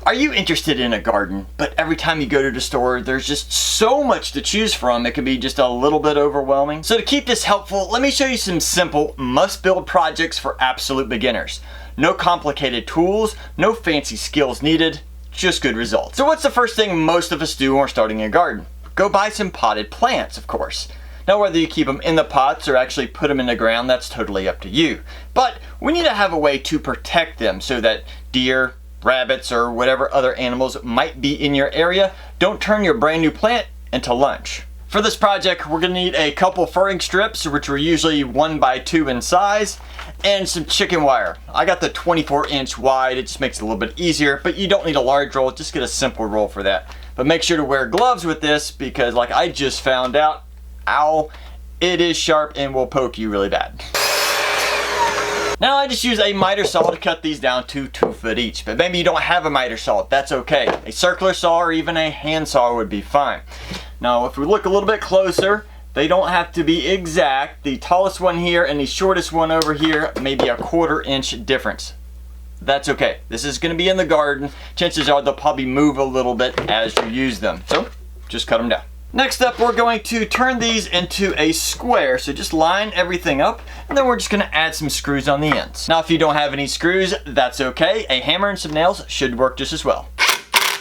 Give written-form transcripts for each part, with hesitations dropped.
Are you interested in a garden, but every time you go to the store, there's just so much to choose from, it can be just a little bit overwhelming? So to keep this helpful, let me show you some simple must-build projects for absolute beginners. No complicated tools, no fancy skills needed, just good results. So what's the first thing most of us do when we're starting a garden? Go buy some potted plants, of course. Now whether you keep them in the pots or actually put them in the ground, that's totally up to you. But we need to have a way to protect them so that deer, rabbits, or whatever other animals might be in your area don't turn your brand new plant into lunch. For this project, we're going to need a couple furring strips, which are usually 1 by 2 in size, and some chicken wire. I got the 24-inch wide, it just makes it a little bit easier, but you don't need a large roll, just get a simple roll for that. But make sure to wear gloves with this because, like I just found out, ow, it is sharp and will poke you really bad. Now I just use a miter saw to cut these down to 2 foot each, but maybe you don't have a miter saw, that's okay. A circular saw or even a hand saw would be fine. Now if we look a little bit closer, they don't have to be exact. The tallest one here and the shortest one over here may be a 1/4 inch difference. That's okay. This is going to be in the garden. Chances are they'll probably move a little bit as you use them. So just cut them down. Next up, we're going to turn these into a square. So just line everything up and then we're just going to add some screws on the ends. Now if you don't have any screws, that's okay. A hammer and some nails should work just as well.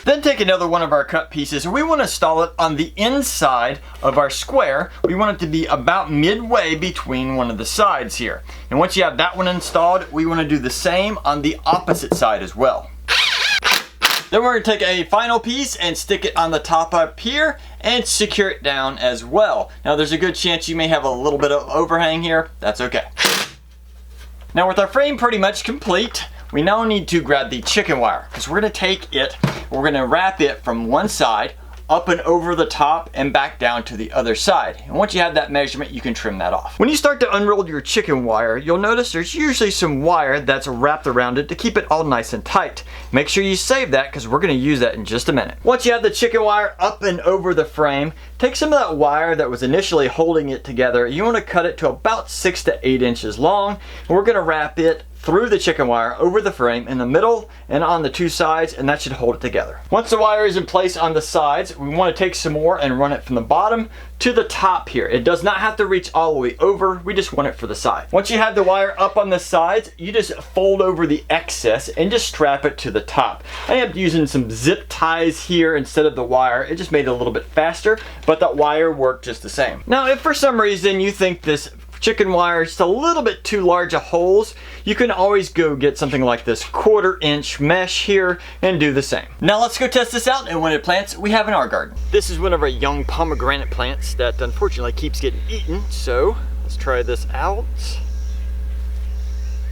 Then take another one of our cut pieces and we want to install it on the inside of our square. We want it to be about midway between one of the sides here. And once you have that one installed, we want to do the same on the opposite side as well. Then we're going to take a final piece and stick it on the top up here and secure it down as well. Now there's a good chance you may have a little bit of overhang here. That's okay. Now with our frame pretty much complete, we now need to grab the chicken wire because we're going to take it, we're going to wrap it from one side up and over the top and back down to the other side. And once you have that measurement, you can trim that off. When you start to unroll your chicken wire, you'll notice there's usually some wire that's wrapped around it to keep it all nice and tight. Make sure you save that because we're going to use that in just a minute. Once you have the chicken wire up and over the frame, take some of that wire that was initially holding it together. You want to cut it to about 6 to 8 inches long. And we're going to wrap it through the chicken wire over the frame in the middle and on the 2 sides, and that should hold it together. Once the wire is in place on the sides, we want to take some more and run it from the bottom to the top here. It does not have to reach all the way over, we just want it for the side. Once you have the wire up on the sides, you just fold over the excess and just strap it to the top. I am using some zip ties here instead of the wire. It just made it a little bit faster, but that wire worked just the same. Now if for some reason you think this chicken wire is just a little bit too large of holes, you can always go get something like this 1/4 inch mesh here and do the same. Now let's go test this out and what plants we have in our garden. This is one of our young pomegranate plants that unfortunately keeps getting eaten, so let's try this out.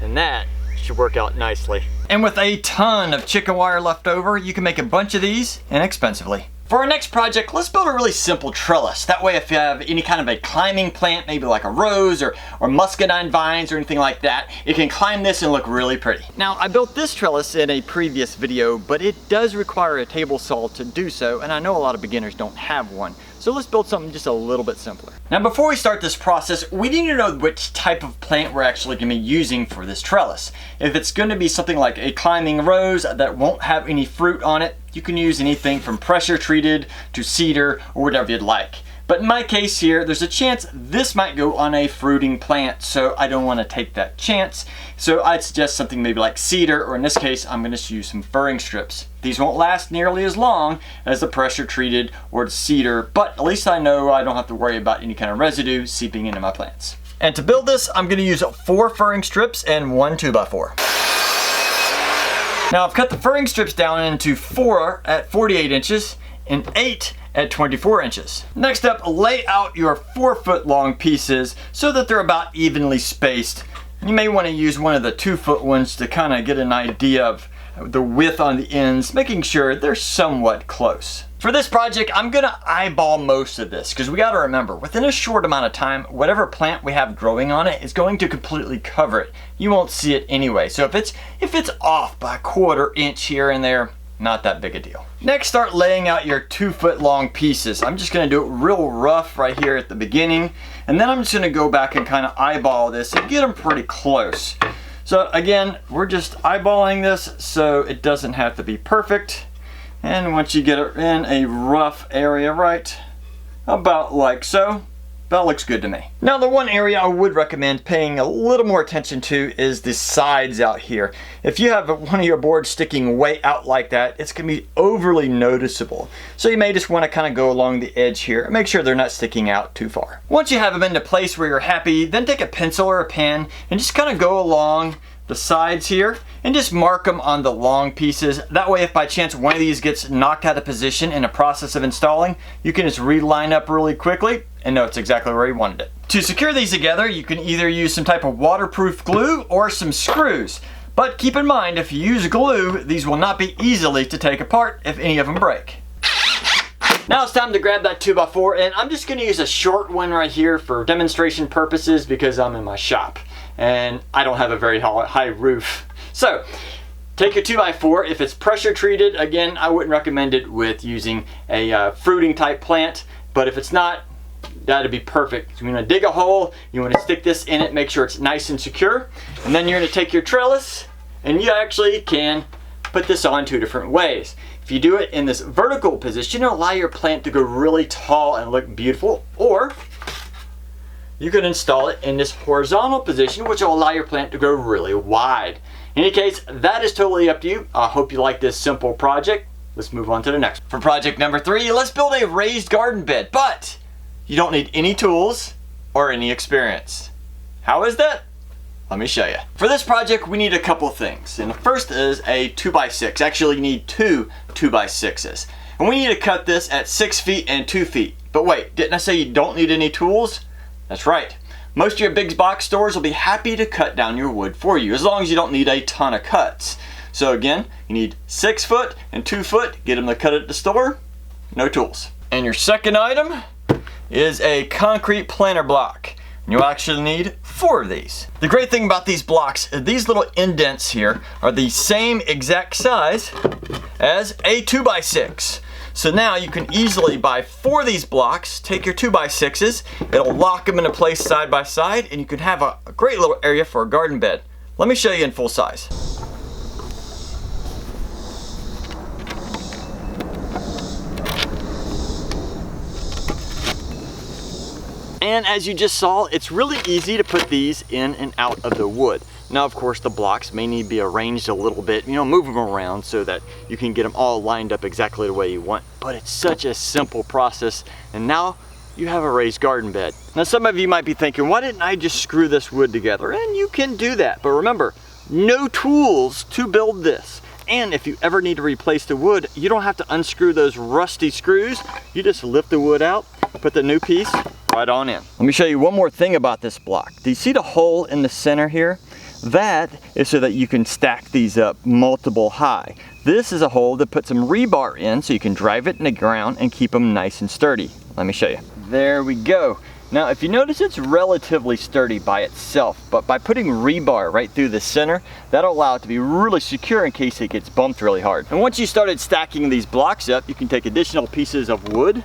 And that should work out nicely. And with a ton of chicken wire left over, you can make a bunch of these inexpensively. For our next project, let's build a really simple trellis. That way if you have any kind of a climbing plant, maybe like a rose or muscadine vines or anything like that, it can climb this and look really pretty. Now I built this trellis in a previous video, but it does require a table saw to do so, and I know a lot of beginners don't have one. So let's build something just a little bit simpler. Now before we start this process, we need to know which type of plant we're actually going to be using for this trellis. If it's going to be something like a climbing rose that won't have any fruit on it, you can use anything from pressure treated to cedar or whatever you'd like. But in my case here, there's a chance this might go on a fruiting plant, so I don't want to take that chance. So I'd suggest something maybe like cedar, or in this case, I'm going to use some furring strips. These won't last nearly as long as the pressure treated or the cedar, but at least I know I don't have to worry about any kind of residue seeping into my plants. And to build this, I'm going to use 4 furring strips and 1 2x4. Now I've cut the furring strips down into 4 at 48 inches and 8 at 24 inches. Next up, lay out your 4-foot long pieces so that they're about evenly spaced. You may want to use one of the 2-foot ones to kind of get an idea of the width on the ends, making sure they're somewhat close. For this project, I'm gonna eyeball most of this because we gotta remember, within a short amount of time, whatever plant we have growing on it is going to completely cover it. You won't see it anyway. So if it's off by 1/4 inch here and there, not that big a deal. Next, start laying out your 2-foot long pieces. I'm just gonna do it real rough right here at the beginning, and then I'm just gonna go back and kind of eyeball this and get them pretty close. So again, we're just eyeballing this so it doesn't have to be perfect. And once you get it in a rough area, right about like so, that looks good to me. Now the one area I would recommend paying a little more attention to is the sides out here. If you have one of your boards sticking way out like that, it's going to be overly noticeable. So you may just want to kind of go along the edge here and make sure they're not sticking out too far. Once you have them into place where you're happy, then take a pencil or a pen and just kind of go along the sides here and just mark them on the long pieces. That way if by chance one of these gets knocked out of position in the process of installing, you can just reline up really quickly and know it's exactly where you wanted it. To secure these together, you can either use some type of waterproof glue or some screws. But keep in mind, if you use glue, these will not be easily to take apart if any of them break. Now it's time to grab that 2x4, and I'm just going to use a short one right here for demonstration purposes because I'm in my shop and I don't have a very high roof. So take your 2x4. If it's pressure treated, again, I wouldn't recommend it with using a fruiting type plant, but if it's not, that'd be perfect. You want to dig a hole, you want to stick this in it, make sure it's nice and secure, and then you're going to take your trellis and you actually can put this on two different ways. If you do it in this vertical position, it'll allow your plant to go really tall and look beautiful, or you can install it in this horizontal position, which will allow your plant to grow really wide. In any case, that is totally up to you. I hope you like this simple project. Let's move on to the next. For project number 3, let's build a raised garden bed, but you don't need any tools or any experience. How is that? Let me show you. For this project, we need a couple things. And the first is a 2x6. Actually, you need two 2x6s. And we need to cut this at 6 feet and 2 feet. But wait, didn't I say you don't need any tools? That's right. Most of your big box stores will be happy to cut down your wood for you, as long as you don't need a ton of cuts. So again, you need 6 foot and 2 foot. Get them to cut at the store. No tools. And your second item is a concrete planter block. You'll actually need 4 of these. The great thing about these blocks is these little indents here are the same exact size as a 2x6. So now you can easily buy 4 of these blocks, take your 2x6s, it'll lock them into place side by side, and you can have a great little area for a garden bed. Let me show you in full size. And as you just saw, it's really easy to put these in and out of the wood. Now, of course, the blocks may need to be arranged a little bit, move them around so that you can get them all lined up exactly the way you want. But it's such a simple process, and now you have a raised garden bed. Now, some of you might be thinking, why didn't I just screw this wood together? And you can do that, but remember, no tools to build this. And if you ever need to replace the wood, you don't have to unscrew those rusty screws. You just lift the wood out, put the new piece right on in. Let me show you one more thing about this block. Do you see the hole in the center here? That is so that you can stack these up multiple high. This is a hole to put some rebar in so you can drive it in the ground and keep them nice and sturdy. Let me show you. There we go. Now, if you notice, it's relatively sturdy by itself, but by putting rebar right through the center, that'll allow it to be really secure in case it gets bumped really hard. And once you started stacking these blocks up, you can take additional pieces of wood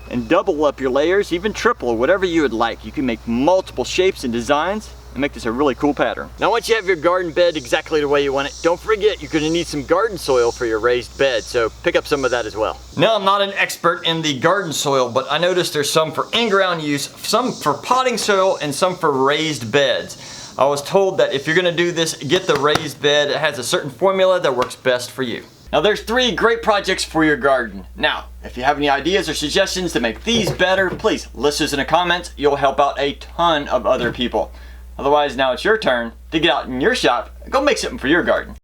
and double up your layers, even triple, whatever you would like. You can make multiple shapes and designs and make this a really cool pattern. Now, once you have your garden bed exactly the way you want it, don't forget you're gonna need some garden soil for your raised bed, so pick up some of that as well. Now, I'm not an expert in the garden soil, but I noticed there's some for in-ground use, some for potting soil, and some for raised beds. I was told that if you're gonna do this, get the raised bed. It has a certain formula that works best for you. Now, there's 3 great projects for your garden. Now, if you have any ideas or suggestions to make these better, please list those in the comments. You'll help out a ton of other people. Otherwise, now it's your turn to get out in your shop and go make something for your garden.